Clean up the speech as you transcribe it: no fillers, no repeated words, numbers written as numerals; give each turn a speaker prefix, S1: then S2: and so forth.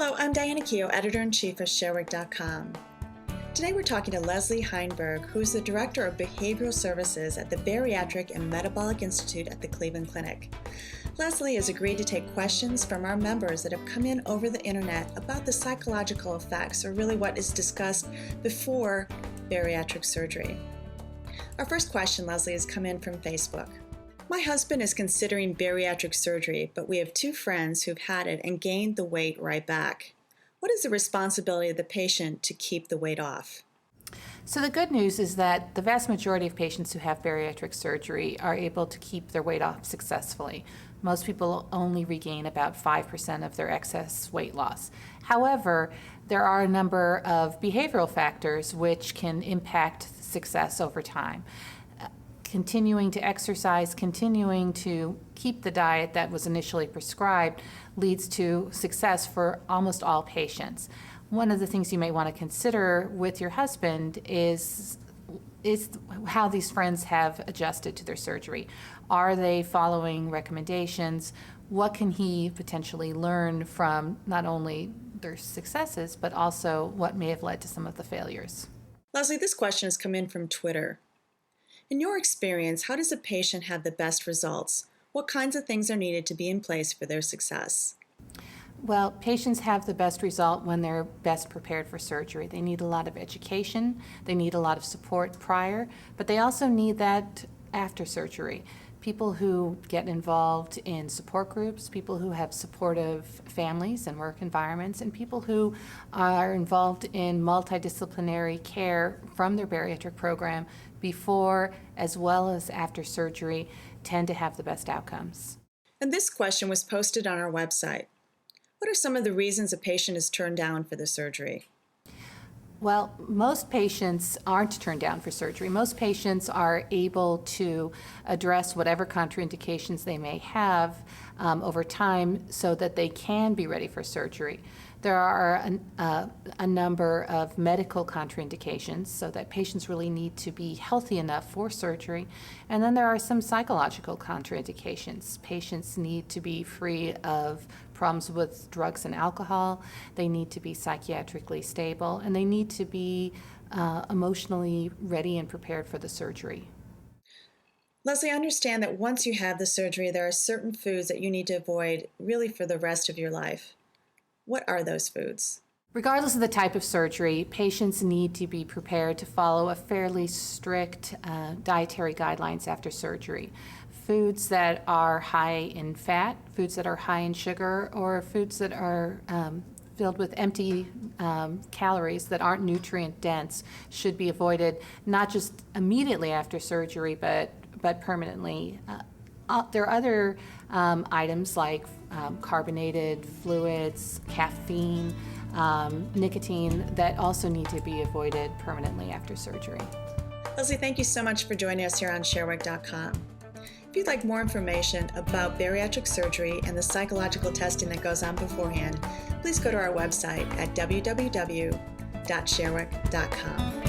S1: Hello, I'm Diana Keogh, Editor-in-Chief of ShareWork.com. Today we're talking to Leslie Heinberg, who's the Director of Behavioral Services at the Bariatric and Metabolic Institute at the Cleveland Clinic. Leslie has agreed to take questions from our members that have come in over the internet about the psychological effects, or really what is discussed before bariatric surgery. Our first question, Leslie, has come in from Facebook. My husband is considering bariatric surgery, but we have two friends who've had it and gained the weight right back. What is the responsibility of the patient to keep the weight off?
S2: So the good news is that the vast majority of patients who have bariatric surgery are able to keep their weight off successfully. Most people only regain about 5% of their excess weight loss. However, there are a number of behavioral factors which can impact success over time. Continuing to exercise, continuing to keep the diet that was initially prescribed leads to success for almost all patients. One of the things you may want to consider with your husband is how these friends have adjusted to their surgery. Are they following recommendations? What can he potentially learn from not only their successes, but also what may have led to some of the failures?
S1: Leslie, this question has come in from Twitter. In your experience, how does a patient have the best results? What kinds of things are needed to be in place for their success?
S2: Well, patients have the best result when they're best prepared for surgery. They need a lot of education, they need a lot of support prior, but they also need that after surgery. People who get involved in support groups, people who have supportive families and work environments, and people who are involved in multidisciplinary care from their bariatric program before as well as after surgery tend to have the best outcomes.
S1: And this question was posted on our website. What are some of the reasons a patient is turned down for the surgery?
S2: Well, most patients aren't turned down for surgery. Most patients are able to address whatever contraindications they may have over time so that they can be ready for surgery. There are a number of medical contraindications so that patients really need to be healthy enough for surgery. And then there are some psychological contraindications. Patients need to be free of problems with drugs and alcohol. They need to be psychiatrically stable, and they need to be emotionally ready and prepared for the surgery.
S1: Leslie, I understand that once you have the surgery, there are certain foods that you need to avoid really for the rest of your life. What are those foods?
S2: Regardless of the type of surgery, patients need to be prepared to follow a fairly strict dietary guidelines after surgery. Foods that are high in fat, foods that are high in sugar, or foods that are filled with empty calories that aren't nutrient dense should be avoided, not just immediately after surgery, but permanently. There are other items like carbonated fluids, caffeine, nicotine that also need to be avoided permanently after surgery.
S1: Leslie, thank you so much for joining us here on ShareWork.com. If you'd like more information about bariatric surgery and the psychological testing that goes on beforehand, please go to our website at www.sharework.com.